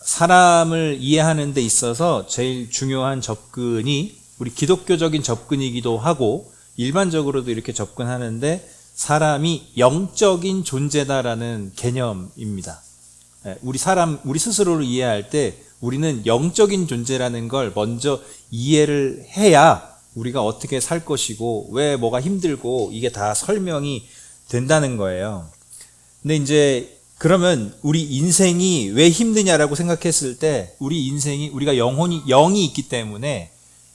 사람을 이해하는 데 있어서 제일 중요한 접근이 우리 기독교적인 접근이기도 하고 일반적으로도 이렇게 접근하는데 사람이 영적인 존재다라는 개념입니다. 우리 스스로를 이해할 때 우리는 영적인 존재라는 걸 먼저 이해를 해야 우리가 어떻게 살 것이고 왜 뭐가 힘들고 이게 다 설명이 된다는 거예요. 근데 이제 그러면 우리 인생이 왜 힘드냐라고 생각했을 때 우리가 영이 있기 때문에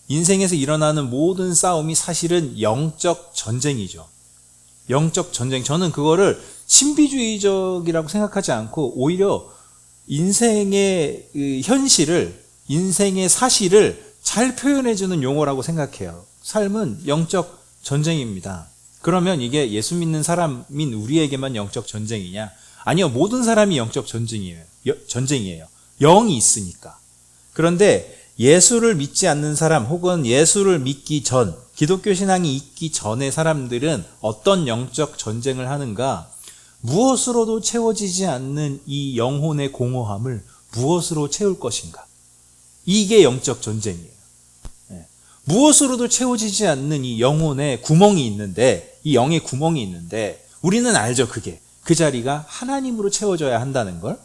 인생에서 일어나는 모든 싸움이 사실은 영적 전쟁이죠. 영적 전쟁. 저는 그거를 신비주의적이라고 생각하지 않고 오히려 인생의 현실을, 인생의 사실을 잘 표현해주는 용어라고 생각해요. 삶은 영적 전쟁입니다. 그러면 이게 예수 믿는 사람인 우리에게만 영적 전쟁이냐? 아니요, 모든 사람이 영적 전쟁이에요. 영이 있으니까. 그런데 예수를 믿지 않는 사람 혹은 예수를 믿기 전, 기독교 신앙이 있기 전의 사람들은 어떤 영적 전쟁을 하는가? 무엇으로도 채워지지 않는 이 영혼의 공허함을 무엇으로 채울 것인가? 이게 영적 전쟁이에요. 무엇으로도 채워지지 않는 이 영혼의 구멍이 있는데, 이 영의 구멍이 있는데, 우리는 알죠, 그게. 그 자리가 하나님으로 채워져야 한다는 걸.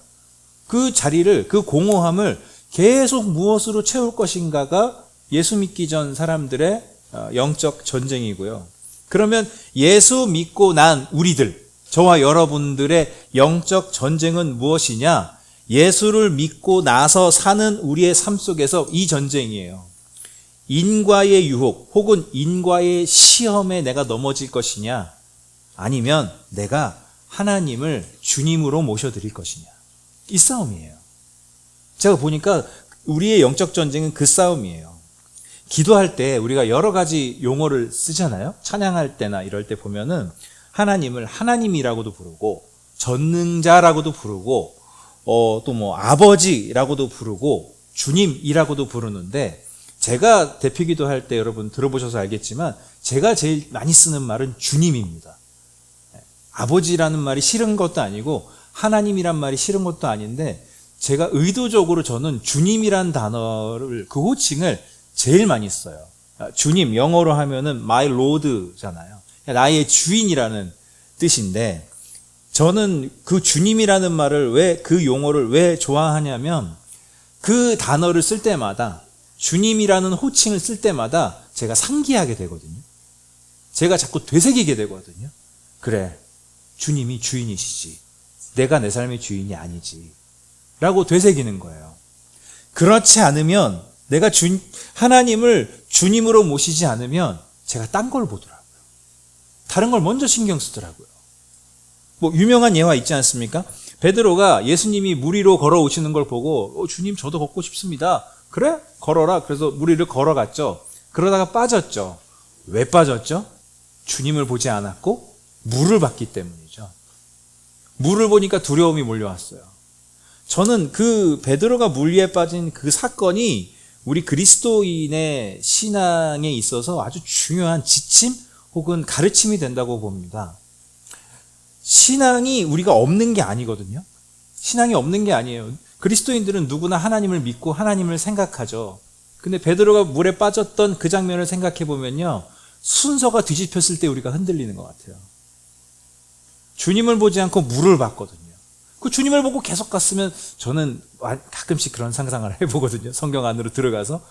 그 자리를, 그 공허함을 계속 무엇으로 채울 것인가가 예수 믿기 전 사람들의 영적 전쟁이고요. 그러면 예수 믿고 난 우리들, 저와 여러분들의 영적 전쟁은 무엇이냐? 예수를 믿고 나서 사는 우리의 삶 속에서 이 전쟁이에요. 인과의 유혹 혹은 인과의 시험에 내가 넘어질 것이냐? 아니면 내가 하나님을 주님으로 모셔드릴 것이냐? 이 싸움이에요. 제가 보니까 우리의 영적 전쟁은 그 싸움이에요. 기도할 때 우리가 여러 가지 용어를 쓰잖아요. 찬양할 때나 이럴 때 보면은 하나님을 하나님이라고도 부르고 전능자라고도 부르고 또 뭐 아버지라고도 부르고 주님이라고도 부르는데 제가 대표기도 할 때 여러분 들어보셔서 알겠지만 제가 제일 많이 쓰는 말은 주님입니다. 아버지라는 말이 싫은 것도 아니고 하나님이란 말이 싫은 것도 아닌데 제가 의도적으로 저는 주님이란 단어를 그 호칭을 제일 많이 써요. 주님 영어로 하면은 my lord잖아요. 나의 주인이라는 뜻인데 저는 그 주님이라는 말을 그 용어를 왜 좋아하냐면 그 단어를 쓸 때마다 주님이라는 호칭을 쓸 때마다 제가 상기하게 되거든요. 제가 자꾸 되새기게 되거든요. 그래, 주님이 주인이시지. 내가 내 삶의 주인이 아니지. 라고 되새기는 거예요. 그렇지 않으면 내가 하나님을 주님으로 모시지 않으면 제가 딴 걸 보더라고요. 다른 걸 먼저 신경 쓰더라고요. 뭐 유명한 예화 있지 않습니까? 베드로가 예수님이 물 위로 걸어오시는 걸 보고 주님 저도 걷고 싶습니다. 그래? 걸어라. 그래서 물 위를 걸어갔죠. 그러다가 빠졌죠. 왜 빠졌죠? 주님을 보지 않았고 물을 봤기 때문이죠. 물을 보니까 두려움이 몰려왔어요. 저는 그 베드로가 물 위에 빠진 그 사건이 우리 그리스도인의 신앙에 있어서 아주 중요한 지침 혹은 가르침이 된다고 봅니다. 신앙이 우리가 없는 게 아니거든요. 신앙이 없는 게 아니에요. 그리스도인들은 누구나 하나님을 믿고 하나님을 생각하죠. 근데 베드로가 물에 빠졌던 그 장면을 생각해 보면요. 순서가 뒤집혔을 때 우리가 흔들리는 것 같아요. 주님을 보지 않고 물을 봤거든요. 그 주님을 보고 계속 갔으면 저는 가끔씩 그런 상상을 해보거든요. 성경 안으로 들어가서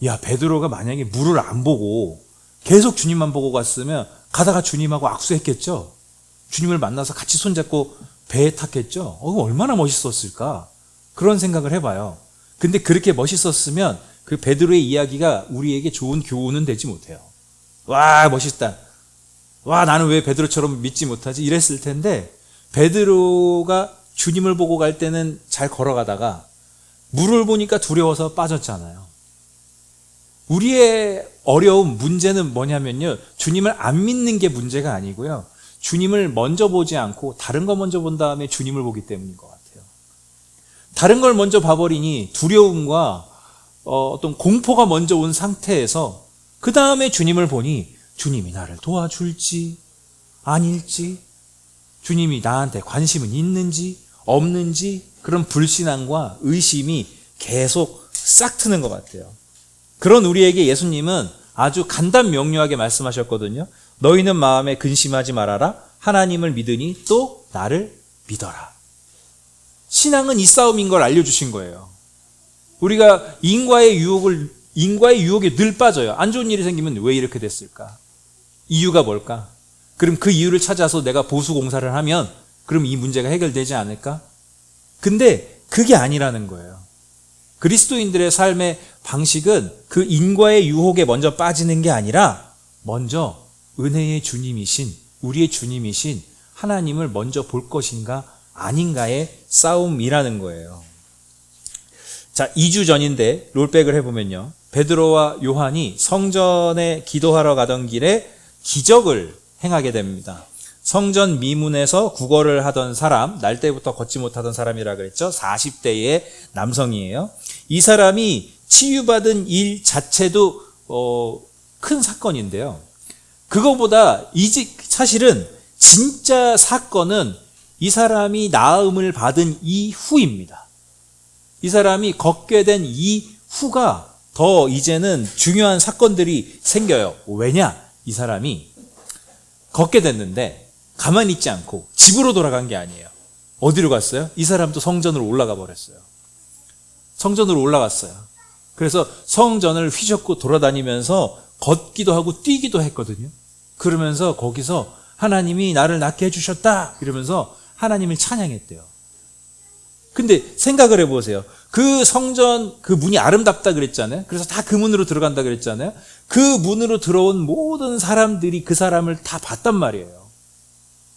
야 베드로가 만약에 물을 안 보고 계속 주님만 보고 갔으면 가다가 주님하고 악수했겠죠. 주님을 만나서 같이 손잡고 배에 탔겠죠. 얼마나 멋있었을까. 그런 생각을 해봐요. 근데 그렇게 멋있었으면 그 베드로의 이야기가 우리에게 좋은 교훈은 되지 못해요. 와 멋있다. 와 나는 왜 베드로처럼 믿지 못하지? 이랬을 텐데 베드로가 주님을 보고 갈 때는 잘 걸어가다가 물을 보니까 두려워서 빠졌잖아요. 우리의 어려운 문제는 뭐냐면요. 주님을 안 믿는 게 문제가 아니고요. 주님을 먼저 보지 않고 다른 거 먼저 본 다음에 주님을 보기 때문인 것 같아요. 다른 걸 먼저 봐버리니 두려움과 어떤 공포가 먼저 온 상태에서 그 다음에 주님을 보니 주님이 나를 도와줄지 아닐지 주님이 나한테 관심은 있는지 없는지 그런 불신앙과 의심이 계속 싹 트는 것 같아요. 그런 우리에게 예수님은 아주 간단 명료하게 말씀하셨거든요. 너희는 마음에 근심하지 말아라. 하나님을 믿으니 또 나를 믿어라. 신앙은 이 싸움인 걸 알려주신 거예요. 우리가 인과의 유혹에 늘 빠져요. 안 좋은 일이 생기면 왜 이렇게 됐을까? 이유가 뭘까? 그럼 그 이유를 찾아서 내가 보수 공사를 하면 그럼 이 문제가 해결되지 않을까? 근데 그게 아니라는 거예요. 그리스도인들의 삶의 방식은 그 인과의 유혹에 먼저 빠지는 게 아니라 먼저 은혜의 주님이신, 우리의 주님이신 하나님을 먼저 볼 것인가 아닌가의 싸움이라는 거예요. 자, 2주 전인데 롤백을 해보면요. 베드로와 요한이 성전에 기도하러 가던 길에 기적을 행하게 됩니다. 성전 미문에서 구걸을 하던 사람, 날 때부터 걷지 못하던 사람이라 그랬죠. 40대의 남성이에요. 이 사람이 치유받은 일 자체도 큰 사건인데요. 그거보다 사실은 진짜 사건은 이 사람이 나음을 받은 이후입니다. 이 사람이 걷게 된 이후가 더 이제는 중요한 사건들이 생겨요. 왜냐? 이 사람이 걷게 됐는데 가만히 있지 않고 집으로 돌아간 게 아니에요. 어디로 갔어요? 이 사람도 성전으로 올라가 버렸어요. 성전으로 올라갔어요. 그래서 성전을 휘젓고 돌아다니면서 걷기도 하고 뛰기도 했거든요. 그러면서 거기서 하나님이 나를 낫게 해주셨다 이러면서 하나님을 찬양했대요. 근데 생각을 해보세요. 그 성전 그 문이 아름답다 그랬잖아요. 그래서 다 그 문으로 들어간다 그랬잖아요. 그 문으로 들어온 모든 사람들이 그 사람을 다 봤단 말이에요.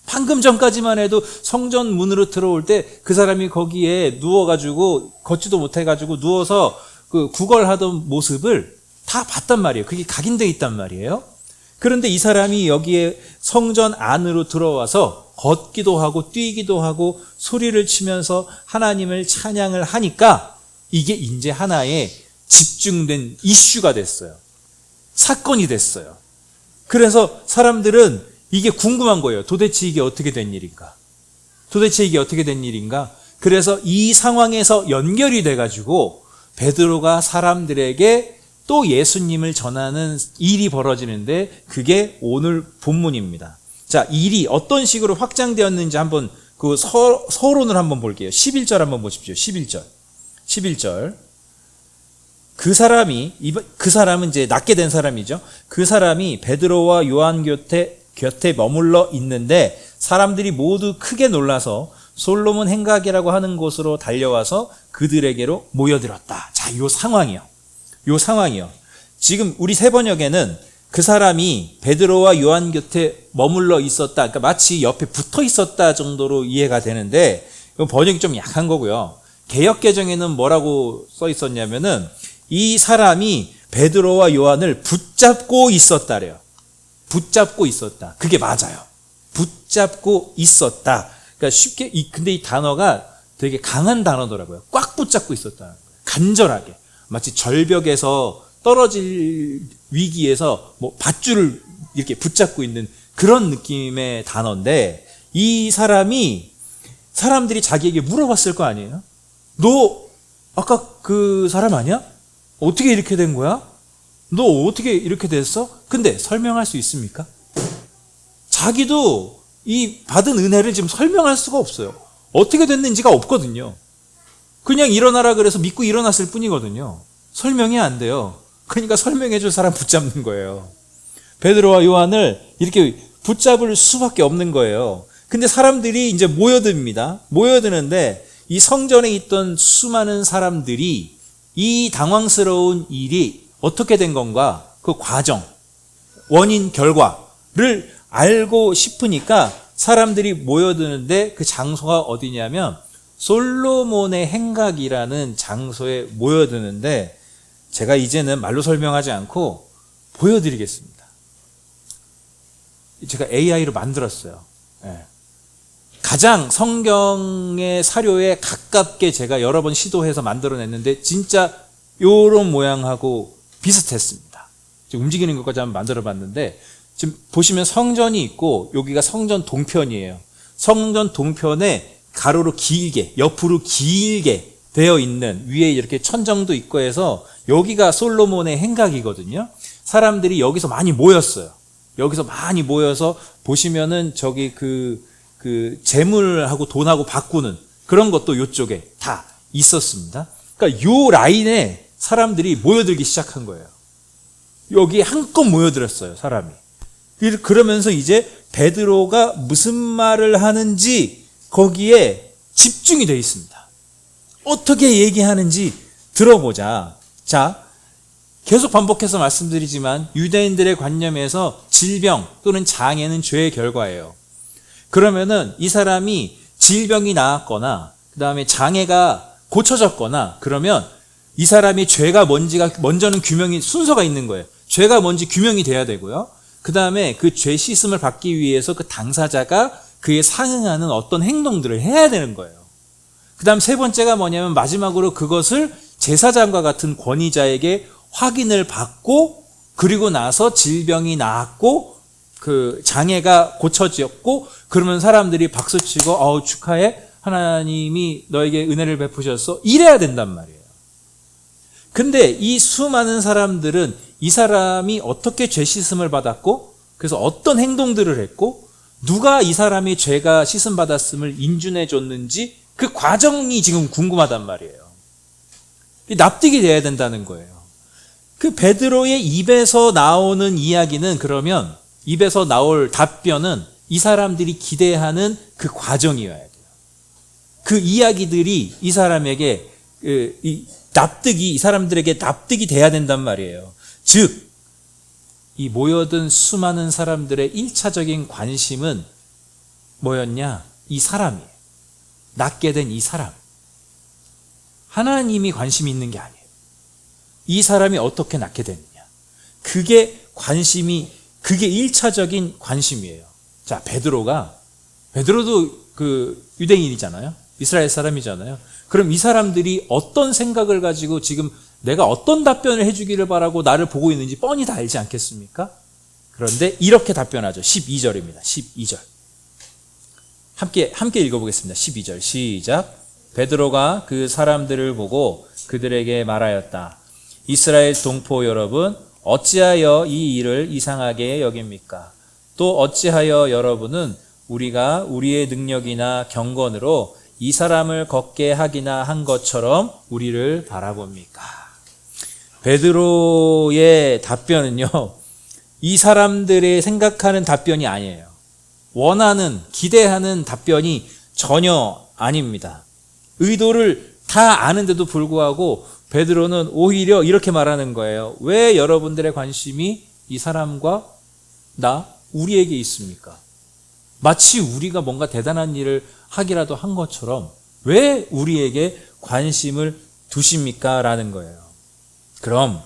방금 전까지만 해도 성전 문으로 들어올 때 그 사람이 거기에 누워가지고 걷지도 못해가지고 누워서 그 구걸하던 모습을 다 봤단 말이에요. 그게 각인되어 있단 말이에요. 그런데 이 사람이 여기에 성전 안으로 들어와서 걷기도 하고 뛰기도 하고 소리를 치면서 하나님을 찬양을 하니까 이게 이제 하나의 집중된 이슈가 됐어요. 사건이 됐어요. 그래서 사람들은 이게 궁금한 거예요. 도대체 이게 어떻게 된 일인가? 도대체 이게 어떻게 된 일인가? 그래서 이 상황에서 연결이 돼가지고 베드로가 사람들에게 또 예수님을 전하는 일이 벌어지는데 그게 오늘 본문입니다. 자, 일이 어떤 식으로 확장되었는지 한번 그 서론을 한번 볼게요. 11절 한번 보십시오. 11절. 그 사람은 이제 낫게 된 사람이죠. 그 사람이 베드로와 요한 곁에 머물러 있는데 사람들이 모두 크게 놀라서 솔로몬 행각이라고 하는 곳으로 달려와서 그들에게로 모여들었다. 자, 요 상황이요. 지금 우리 세 번역에는 그 사람이 베드로와 요한 곁에 머물러 있었다. 그러니까 마치 옆에 붙어 있었다 정도로 이해가 되는데 이건 번역이 좀 약한 거고요. 개역개정에는 뭐라고 써 있었냐면은 이 사람이 베드로와 요한을 붙잡고 있었다래요. 붙잡고 있었다. 그게 맞아요. 붙잡고 있었다. 그러니까 쉽게 근데 이 단어가 되게 강한 단어더라고요. 꽉 붙잡고 있었다는 거예요. 간절하게. 마치 절벽에서 떨어질 위기에서 뭐 밧줄을 이렇게 붙잡고 있는 그런 느낌의 단어인데 이 사람들이 자기에게 물어봤을 거 아니에요? 너 아까 그 사람 아니야? 어떻게 이렇게 된 거야? 너 어떻게 이렇게 됐어? 근데 설명할 수 있습니까? 자기도 이 받은 은혜를 지금 설명할 수가 없어요. 어떻게 됐는지가 없거든요. 그냥 일어나라 그래서 믿고 일어났을 뿐이거든요. 설명이 안 돼요. 그러니까 설명해 줄 사람 붙잡는 거예요. 베드로와 요한을 이렇게 붙잡을 수밖에 없는 거예요. 근데 사람들이 이제 모여듭니다. 모여드는데 이 성전에 있던 수많은 사람들이 이 당황스러운 일이 어떻게 된 건가? 그 과정, 원인, 결과를 알고 싶으니까 사람들이 모여드는데 그 장소가 어디냐면 솔로몬의 행각이라는 장소에 모여드는데 제가 이제는 말로 설명하지 않고 보여드리겠습니다. 제가 AI로 만들었어요. 네. 가장 성경의 사료에 가깝게 제가 여러 번 시도해서 만들어냈는데 진짜 요런 모양하고 비슷했습니다. 지금 움직이는 것까지 한번 만들어봤는데 지금 보시면 성전이 있고 여기가 성전 동편이에요. 성전 동편에 가로로 길게, 옆으로 길게 되어 있는, 위에 이렇게 천정도 있고 해서 여기가 솔로몬의 행각이거든요. 사람들이 여기서 많이 모였어요. 여기서 많이 모여서 보시면은 저기 그 재물하고 돈하고 바꾸는 그런 것도 이쪽에 다 있었습니다. 그러니까 요 라인에 사람들이 모여들기 시작한 거예요. 여기 한껏 모여들었어요, 사람이. 그러면서 이제 베드로가 무슨 말을 하는지 거기에 집중이 되어 있습니다. 어떻게 얘기하는지 들어보자. 자, 계속 반복해서 말씀드리지만 유대인들의 관념에서 질병 또는 장애는 죄의 결과예요. 그러면은 이 사람이 질병이 나았거나 그 다음에 장애가 고쳐졌거나 그러면 이 사람이 죄가 뭔지가 먼저는 규명이 순서가 있는 거예요. 죄가 뭔지 규명이 돼야 되고요. 그 다음에 그 죄 씻음을 받기 위해서 그 당사자가 그에 상응하는 어떤 행동들을 해야 되는 거예요. 그 다음 세 번째가 뭐냐면 마지막으로 그것을 제사장과 같은 권위자에게 확인을 받고 그리고 나서 질병이 나았고 그 장애가 고쳐졌고 그러면 사람들이 박수치고 축하해, 하나님이 너에게 은혜를 베푸셨어, 이래야 된단 말이에요. 근데 이 수많은 사람들은 이 사람이 어떻게 죄 씻음을 받았고 그래서 어떤 행동들을 했고 누가 이 사람이 죄가 씻음 받았음을 인준해 줬는지 그 과정이 지금 궁금하단 말이에요. 납득이 돼야 된다는 거예요. 그 베드로의 입에서 나오는 이야기는, 그러면 입에서 나올 답변은 이 사람들이 기대하는 그 과정이어야 돼요. 그 이야기들이 이 사람에게 이 사람들에게 납득이 돼야 된단 말이에요. 즉, 이 모여든 수많은 사람들의 1차적인 관심은 뭐였냐? 이 사람이에요. 낫게 된 이 사람. 하나님이 관심이 있는 게 아니에요. 이 사람이 어떻게 낫게 됐느냐. 그게 1차적인 관심이에요. 자, 베드로도 그 유대인이잖아요. 이스라엘 사람이잖아요. 그럼 이 사람들이 어떤 생각을 가지고 지금 내가 어떤 답변을 해주기를 바라고 나를 보고 있는지 뻔히 다 알지 않겠습니까? 그런데 이렇게 답변하죠. 12절입니다. 12절. 함께 읽어보겠습니다. 12절 시작. 베드로가 그 사람들을 보고 그들에게 말하였다. 이스라엘 동포 여러분, 어찌하여 이 일을 이상하게 여깁니까? 또 어찌하여 여러분은 우리가 우리의 능력이나 경건으로 이 사람을 걷게 하기나 한 것처럼 우리를 바라봅니까? 베드로의 답변은요, 이 사람들의 생각하는 답변이 아니에요. 원하는, 기대하는 답변이 전혀 아닙니다. 의도를 다 아는데도 불구하고 베드로는 오히려 이렇게 말하는 거예요. 왜 여러분들의 관심이 이 사람과 우리에게 있습니까? 마치 우리가 뭔가 대단한 일을 하기라도 한 것처럼 왜 우리에게 관심을 두십니까? 라는 거예요. 그럼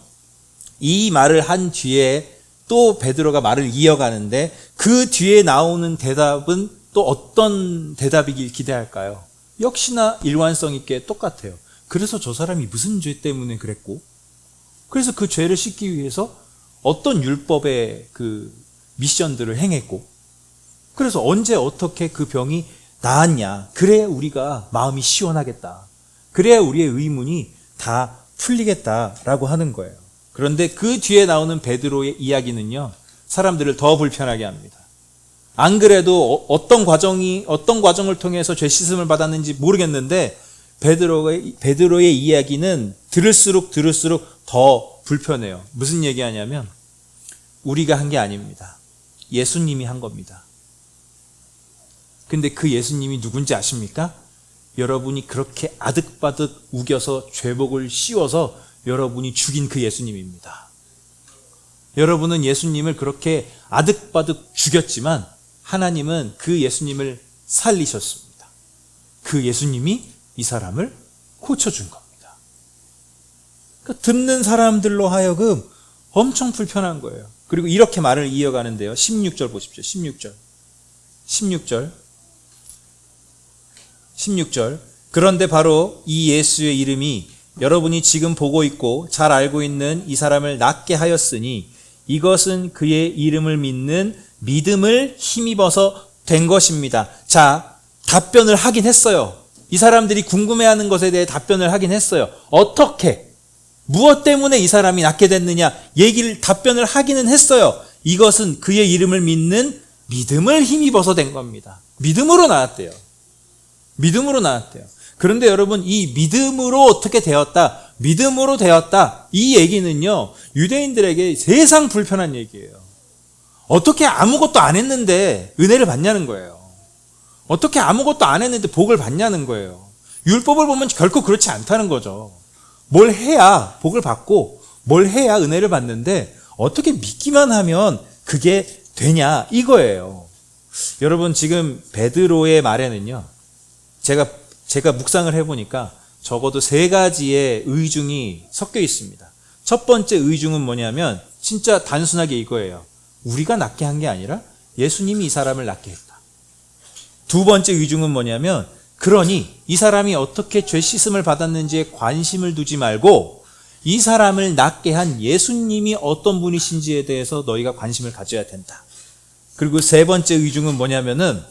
이 말을 한 뒤에 또 베드로가 말을 이어가는데 그 뒤에 나오는 대답은 또 어떤 대답이길 기대할까요? 역시나 일관성 있게 똑같아요. 그래서 저 사람이 무슨 죄 때문에 그랬고, 그래서 그 죄를 씻기 위해서 어떤 율법의 그 미션들을 행했고, 그래서 언제 어떻게 그 병이 나았냐. 그래야 우리가 마음이 시원하겠다. 그래야 우리의 의문이 다 풀리겠다라고 하는 거예요. 그런데 그 뒤에 나오는 베드로의 이야기는요, 사람들을 더 불편하게 합니다. 안 그래도 어떤 과정을 통해서 죄 씻음을 받았는지 모르겠는데 베드로의 이야기는 들을수록 더 불편해요. 무슨 얘기하냐면 우리가 한 게 아닙니다. 예수님이 한 겁니다. 근데 그 예수님이 누군지 아십니까? 여러분이 그렇게 아득바득 우겨서 죄복을 씌워서 여러분이 죽인 그 예수님입니다. 여러분은 예수님을 그렇게 아득바득 죽였지만 하나님은 그 예수님을 살리셨습니다. 그 예수님이 이 사람을 고쳐준 겁니다. 그러니까 듣는 사람들로 하여금 엄청 불편한 거예요. 그리고 이렇게 말을 이어가는데요. 16절 보십시오. 16절. 그런데 바로 이 예수의 이름이 여러분이 지금 보고 있고 잘 알고 있는 이 사람을 낫게 하였으니 이것은 그의 이름을 믿는 믿음을 힘입어서 된 것입니다. 자, 답변을 하긴 했어요. 이 사람들이 궁금해하는 것에 대해 답변을 하긴 했어요. 어떻게? 무엇 때문에 이 사람이 낫게 됐느냐? 답변을 하기는 했어요. 이것은 그의 이름을 믿는 믿음을 힘입어서 된 겁니다. 믿음으로 나왔대요. 믿음으로 나왔대요. 그런데 여러분, 이 믿음으로 어떻게 되었다? 믿음으로 되었다. 이 얘기는요, 유대인들에게 세상 불편한 얘기예요. 어떻게 아무것도 안 했는데 은혜를 받냐는 거예요. 어떻게 아무것도 안 했는데 복을 받냐는 거예요. 율법을 보면 결코 그렇지 않다는 거죠. 뭘 해야 복을 받고 뭘 해야 은혜를 받는데 어떻게 믿기만 하면 그게 되냐 이거예요. 여러분, 지금 베드로의 말에는요, 제가 묵상을 해보니까 적어도 3가지의 의중이 섞여 있습니다. 첫 번째 의중은 뭐냐면 진짜 단순하게 이거예요. 우리가 낫게 한 게 아니라 예수님이 이 사람을 낫게 했다. 두 번째 의중은 뭐냐면, 그러니 이 사람이 어떻게 죄 씻음을 받았는지에 관심을 두지 말고 이 사람을 낫게 한 예수님이 어떤 분이신지에 대해서 너희가 관심을 가져야 된다. 그리고 세 번째 의중은 뭐냐면은,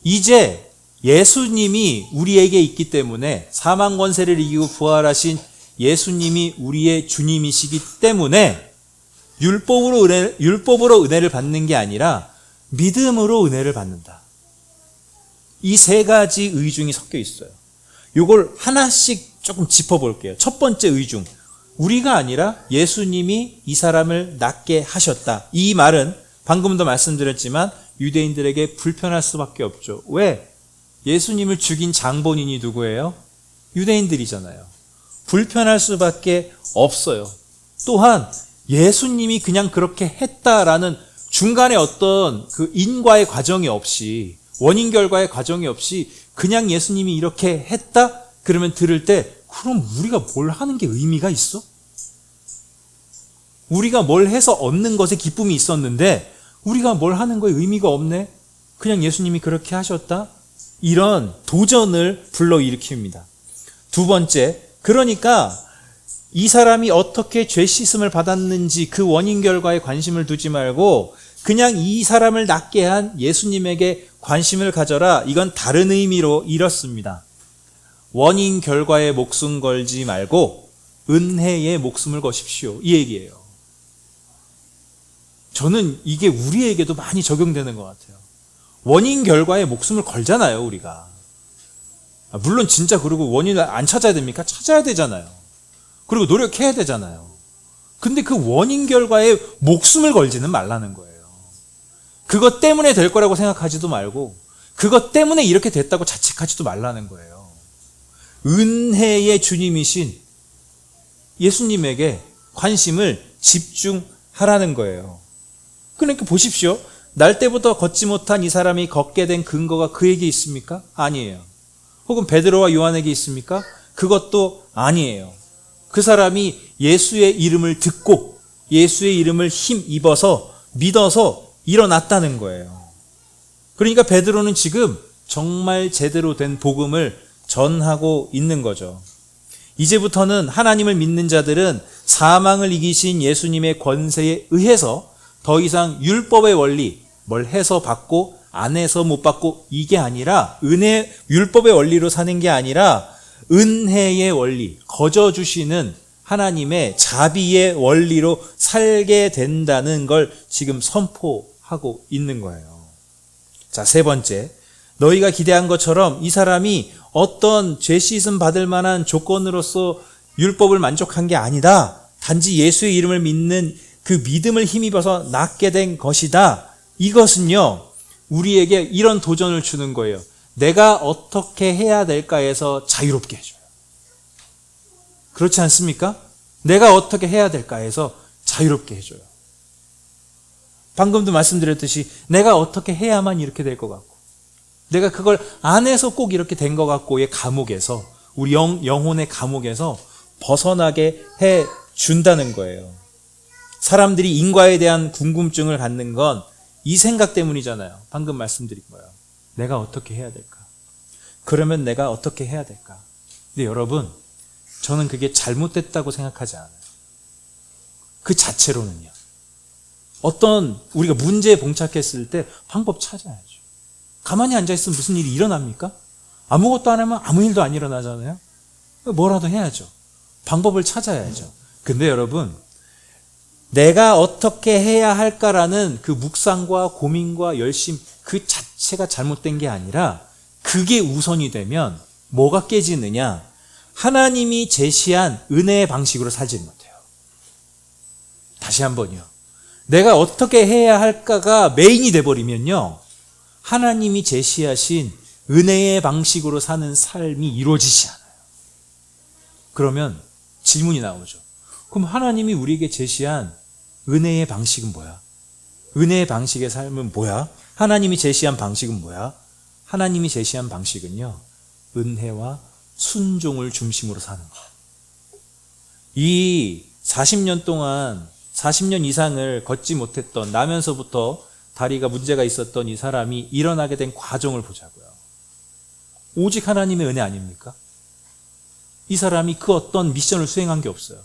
이제 예수님이 우리에게 있기 때문에, 사망 권세를 이기고 부활하신 예수님이 우리의 주님이시기 때문에 율법으로 은혜를 받는 게 아니라 믿음으로 은혜를 받는다. 이 3가지 의중이 섞여 있어요. 이걸 하나씩 조금 짚어볼게요. 첫 번째 의중, 우리가 아니라 예수님이 이 사람을 낫게 하셨다. 이 말은 방금도 말씀드렸지만 유대인들에게 불편할 수밖에 없죠. 왜? 예수님을 죽인 장본인이 누구예요? 유대인들이잖아요. 불편할 수밖에 없어요. 또한 예수님이 그냥 그렇게 했다라는 중간에 어떤 그 인과의 과정이 없이, 원인 결과의 과정이 없이 그냥 예수님이 이렇게 했다? 그러면 들을 때, 그럼 우리가 뭘 하는 게 의미가 있어? 우리가 뭘 해서 얻는 것에 기쁨이 있었는데 우리가 뭘 하는 거에 의미가 없네? 그냥 예수님이 그렇게 하셨다? 이런 도전을 불러일으킵니다. 두 번째, 그러니까 이 사람이 어떻게 죄 씻음을 받았는지 그 원인 결과에 관심을 두지 말고 그냥 이 사람을 낫게 한 예수님에게 관심을 가져라. 이건 다른 의미로 이렇습니다. 원인 결과에 목숨 걸지 말고 은혜에 목숨을 거십시오. 이 얘기예요. 저는 이게 우리에게도 많이 적용되는 것 같아요. 원인 결과에 목숨을 걸잖아요, 우리가. 물론 진짜 그리고 원인을 안 찾아야 됩니까? 찾아야 되잖아요. 그리고 노력해야 되잖아요. 근데 그 원인 결과에 목숨을 걸지는 말라는 거예요. 그것 때문에 될 거라고 생각하지도 말고 그것 때문에 이렇게 됐다고 자책하지도 말라는 거예요. 은혜의 주님이신 예수님에게 관심을 집중하라는 거예요. 그러니까 보십시오. 날 때부터 걷지 못한 이 사람이 걷게 된 근거가 그에게 있습니까? 아니에요. 혹은 베드로와 요한에게 있습니까? 그것도 아니에요. 그 사람이 예수의 이름을 듣고 예수의 이름을 힘입어서 믿어서 일어났다는 거예요. 그러니까 베드로는 지금 정말 제대로 된 복음을 전하고 있는 거죠. 이제부터는 하나님을 믿는 자들은 사망을 이기신 예수님의 권세에 의해서 더 이상 율법의 원리, 뭘 해서 받고 안 해서 못 받고 이게 아니라 율법의 원리로 사는 게 아니라 은혜의 원리, 거저 주시는 하나님의 자비의 원리로 살게 된다는 걸 지금 선포하고 있는 거예요. 자, 세 번째, 너희가 기대한 것처럼 이 사람이 어떤 죄 씻음 받을 만한 조건으로서 율법을 만족한 게 아니다. 단지 예수의 이름을 믿는 그 믿음을 힘입어서 낫게 된 것이다. 이것은요, 우리에게 이런 도전을 주는 거예요. 내가 어떻게 해야 될까에서 자유롭게 해줘요. 그렇지 않습니까? 내가 어떻게 해야 될까에서 자유롭게 해줘요. 방금도 말씀드렸듯이 내가 어떻게 해야만 이렇게 될 것 같고 내가 그걸 안 해서 꼭 이렇게 된 것 같고의 감옥에서, 우리 영혼의 감옥에서 벗어나게 해준다는 거예요. 사람들이 인과에 대한 궁금증을 갖는 건 이 생각 때문이잖아요. 방금 말씀드린 거예요. 내가 어떻게 해야 될까? 그러면 내가 어떻게 해야 될까? 근데 여러분, 저는 그게 잘못됐다고 생각하지 않아요. 그 자체로는요. 어떤 우리가 문제에 봉착했을 때 방법 찾아야죠. 가만히 앉아있으면 무슨 일이 일어납니까? 아무것도 안 하면 아무 일도 안 일어나잖아요. 뭐라도 해야죠. 방법을 찾아야죠. 근데 여러분, 내가 어떻게 해야 할까라는 그 묵상과 고민과 열심, 그 자체가 잘못된 게 아니라 그게 우선이 되면 뭐가 깨지느냐? 하나님이 제시한 은혜의 방식으로 살지 못해요. 다시 한번요. 내가 어떻게 해야 할까가 메인이 돼버리면요, 하나님이 제시하신 은혜의 방식으로 사는 삶이 이루어지지 않아요. 그러면 질문이 나오죠. 그럼 하나님이 우리에게 제시한 은혜의 방식은 뭐야? 은혜의 방식의 삶은 뭐야? 하나님이 제시한 방식은 뭐야? 하나님이 제시한 방식은요, 은혜와 순종을 중심으로 사는 거예요. 이 40년 동안 40년 이상을 걷지 못했던, 나면서부터 다리가 문제가 있었던 이 사람이 일어나게 된 과정을 보자고요. 오직 하나님의 은혜 아닙니까? 이 사람이 그 어떤 미션을 수행한 게 없어요.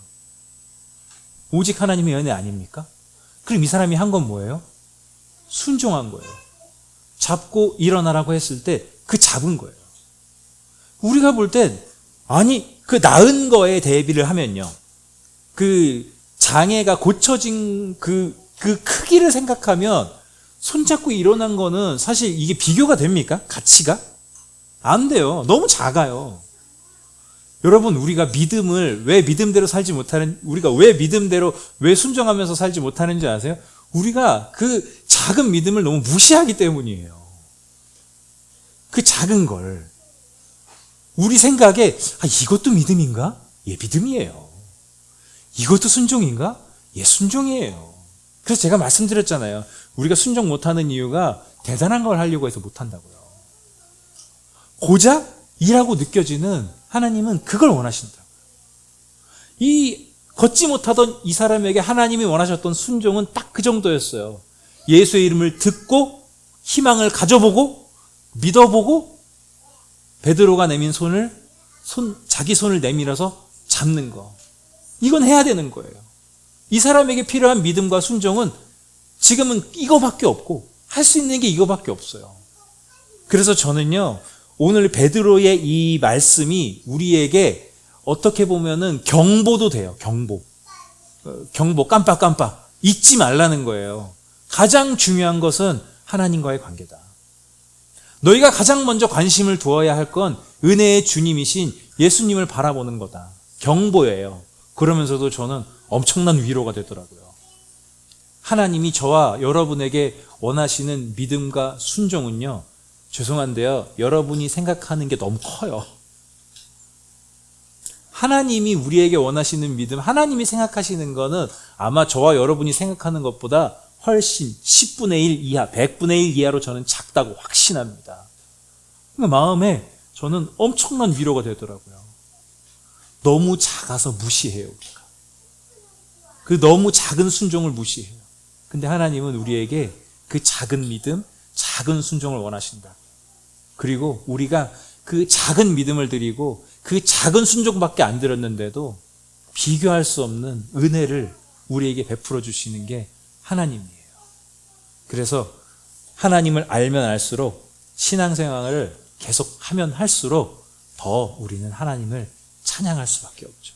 오직 하나님의 은혜 아닙니까? 그럼 이 사람이 한 건 뭐예요? 순종한 거예요. 잡고 일어나라고 했을 때 그 잡은 거예요. 우리가 볼 땐, 아니, 그 나은 거에 대비를 하면요, 그 장애가 고쳐진 그 크기를 생각하면 손잡고 일어난 거는 사실 이게 비교가 됩니까? 가치가? 안 돼요. 너무 작아요. 여러분, 우리가 믿음을 왜 믿음대로 살지 못하는, 우리가 왜 믿음대로, 왜 순종하면서 살지 못하는지 아세요? 우리가 그 작은 믿음을 너무 무시하기 때문이에요. 그 작은 걸. 우리 생각에, 이것도 믿음인가? 예, 믿음이에요. 이것도 순종인가? 예, 순종이에요. 그래서 제가 말씀드렸잖아요. 우리가 순종 못하는 이유가 대단한 걸 하려고 해서 못한다고요. 고작 이라고 느껴지는 하나님은 그걸 원하신다고요. 이 걷지 못하던 이 사람에게 하나님이 원하셨던 순종은 딱 그 정도였어요. 예수의 이름을 듣고 희망을 가져보고 믿어보고 베드로가 내민 자기 손을 내밀어서 잡는 거. 이건 해야 되는 거예요. 이 사람에게 필요한 믿음과 순종은 지금은 이거밖에 없고 할 수 있는 게 이거밖에 없어요. 그래서 저는요, 오늘 베드로의 이 말씀이 우리에게 어떻게 보면은 경보도 돼요. 경보 깜빡깜빡 잊지 말라는 거예요. 가장 중요한 것은 하나님과의 관계다. 너희가 가장 먼저 관심을 두어야 할 건 은혜의 주님이신 예수님을 바라보는 거다. 경보예요. 그러면서도 저는 엄청난 위로가 되더라고요. 하나님이 저와 여러분에게 원하시는 믿음과 순종은요, 죄송한데요, 여러분이 생각하는 게 너무 커요. 하나님이 우리에게 원하시는 믿음, 하나님이 생각하시는 거는 아마 저와 여러분이 생각하는 것보다 훨씬 10분의 1 이하, 100분의 1 이하로 저는 작다고 확신합니다. 마음에 저는 엄청난 위로가 되더라고요. 너무 작아서 무시해요, 우리가. 그 너무 작은 순종을 무시해요. 근데 하나님은 우리에게 그 작은 믿음, 작은 순종을 원하신다. 그리고 우리가 그 작은 믿음을 드리고 그 작은 순종밖에 안 드렸는데도 비교할 수 없는 은혜를 우리에게 베풀어 주시는 게 하나님이에요. 그래서 하나님을 알면 알수록 신앙생활을 계속하면 할수록 더 우리는 하나님을 찬양할 수밖에 없죠.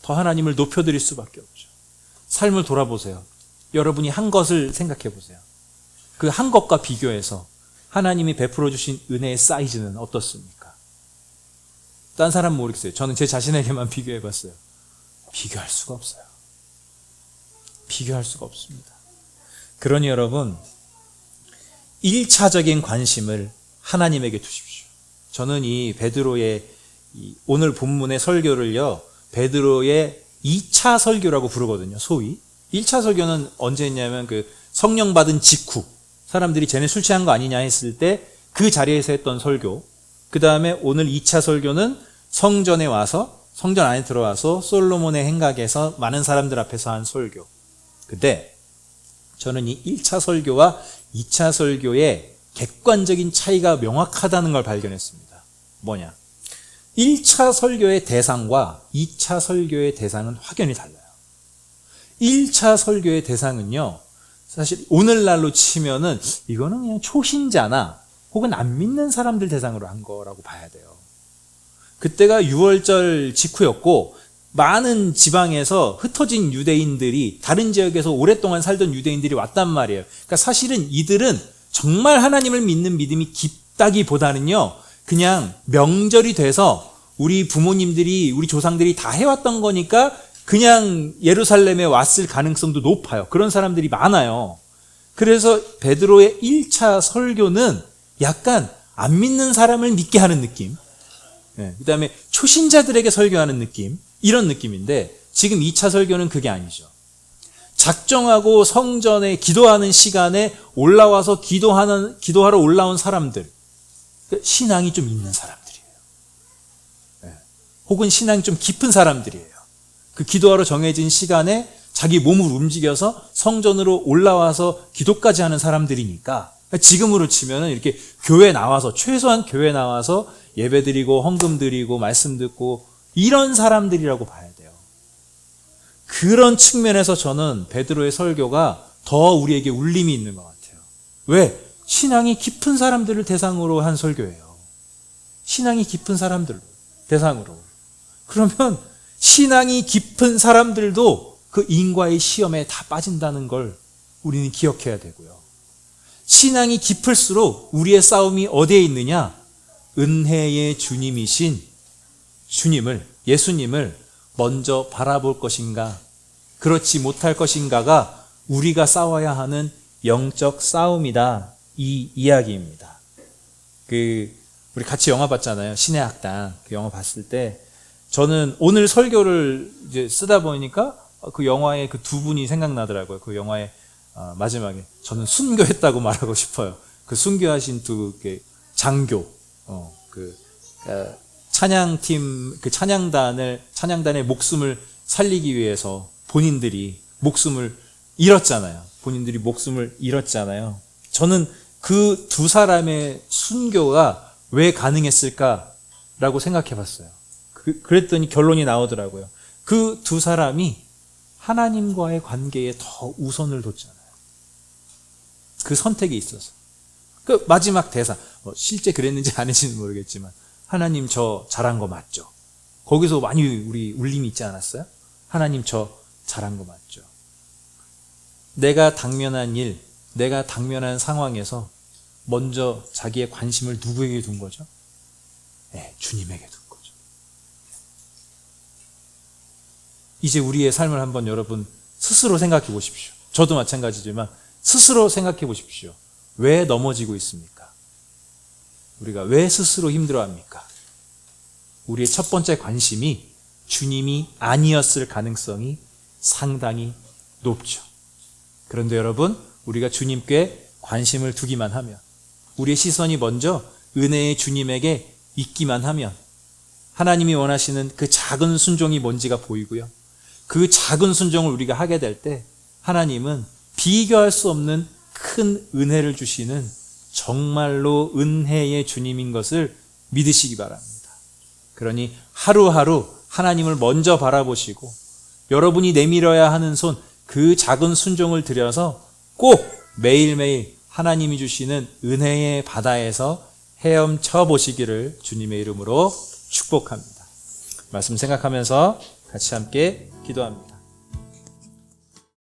더 하나님을 높여드릴 수밖에 없죠. 삶을 돌아보세요. 여러분이 한 것을 생각해 보세요. 그 한 것과 비교해서 하나님이 베풀어 주신 은혜의 사이즈는 어떻습니까? 딴 사람 모르겠어요. 저는 제 자신에게만 비교해 봤어요. 비교할 수가 없어요. 비교할 수가 없습니다. 그러니 여러분, 1차적인 관심을 하나님에게 두십시오. 저는 이 베드로의 오늘 본문의 설교를요, 베드로의 2차 설교라고 부르거든요. 소위 1차 설교는 언제 했냐면 그 성령 받은 직후, 사람들이 쟤네 술 취한 거 아니냐 했을 때 그 자리에서 했던 설교. 그 다음에 오늘 2차 설교는 성전에 와서, 성전 안에 들어와서 솔로몬의 행각에서 많은 사람들 앞에서 한 설교. 근데 저는 이 1차 설교와 2차 설교의 객관적인 차이가 명확하다는 걸 발견했습니다. 뭐냐? 1차 설교의 대상과 2차 설교의 대상은 확연히 달라요. 1차 설교의 대상은요, 사실 오늘날로 치면은 이거는 그냥 초신자나 혹은 안 믿는 사람들 대상으로 한 거라고 봐야 돼요. 그때가 6월절 직후였고 많은 지방에서 흩어진 유대인들이 다른 지역에서 오랫동안 살던 유대인들이 왔단 말이에요. 그러니까 사실은 이들은 정말 하나님을 믿는 믿음이 깊다기보다는요, 그냥 명절이 돼서 우리 부모님들이, 우리 조상들이 다 해왔던 거니까 그냥 예루살렘에 왔을 가능성도 높아요. 그런 사람들이 많아요. 그래서 베드로의 1차 설교는 약간 안 믿는 사람을 믿게 하는 느낌, 그 다음에 초신자들에게 설교하는 느낌, 이런 느낌인데, 지금 2차 설교는 그게 아니죠. 작정하고 성전에 기도하는 시간에 올라와서 기도하러 올라온 사람들, 신앙이 좀 있는 사람들이에요. 혹은 신앙이 좀 깊은 사람들이에요. 그 기도하러 정해진 시간에 자기 몸을 움직여서 성전으로 올라와서 기도까지 하는 사람들이니까, 지금으로 치면은 이렇게 교회 나와서, 최소한 교회 나와서 예배 드리고 헌금 드리고 말씀 듣고 이런 사람들이라고 봐야 돼요. 그런 측면에서 저는 베드로의 설교가 더 우리에게 울림이 있는 것 같아요. 왜? 신앙이 깊은 사람들을 대상으로 한 설교예요. 신앙이 깊은 사람들 대상으로. 그러면 신앙이 깊은 사람들도 그 인과의 시험에 다 빠진다는 걸 우리는 기억해야 되고요. 신앙이 깊을수록 우리의 싸움이 어디에 있느냐? 은혜의 주님이신 주님을, 예수님을 먼저 바라볼 것인가, 그렇지 못할 것인가가 우리가 싸워야 하는 영적 싸움이다, 이 이야기입니다. 우리 같이 영화 봤잖아요. 신의 악당. 그 영화 봤을 때 저는 오늘 설교를 이제 쓰다 보니까 그 영화의 그 두 분이 생각나더라고요. 그 영화의 마지막에 저는 순교했다고 말하고 싶어요. 그 순교하신 두 장교, 찬양팀, 그 찬양단의 목숨을 살리기 위해서 본인들이 목숨을 잃었잖아요. 저는 그 두 사람의 순교가 왜 가능했을까라고 생각해 봤어요. 그랬더니 결론이 나오더라고요. 그 두 사람이 하나님과의 관계에 더 우선을 뒀잖아요. 그 선택이 있어서. 그 마지막 대사, 실제 그랬는지 아닌지는 모르겠지만, 하나님 저 잘한 거 맞죠? 거기서 많이 우리 울림이 있지 않았어요? 하나님 저 잘한 거 맞죠? 내가 당면한 일, 내가 당면한 상황에서 먼저 자기의 관심을 누구에게 둔 거죠? 네, 주님에게 둔 거죠. 이제 우리의 삶을 한번 여러분 스스로 생각해 보십시오. 저도 마찬가지지만 스스로 생각해 보십시오. 왜 넘어지고 있습니까? 우리가 왜 스스로 힘들어합니까? 우리의 첫 번째 관심이 주님이 아니었을 가능성이 상당히 높죠. 그런데 여러분, 우리가 주님께 관심을 두기만 하면, 우리의 시선이 먼저 은혜의 주님에게 있기만 하면, 하나님이 원하시는 그 작은 순종이 뭔지가 보이고요. 그 작은 순종을 우리가 하게 될 때 하나님은 비교할 수 없는 큰 은혜를 주시는 정말로 은혜의 주님인 것을 믿으시기 바랍니다. 그러니 하루하루 하나님을 먼저 바라보시고, 여러분이 내밀어야 하는 손, 그 작은 순종을 들여서 꼭 매일매일 하나님이 주시는 은혜의 바다에서 헤엄쳐 보시기를 주님의 이름으로 축복합니다. 말씀 생각하면서 같이 함께 기도합니다.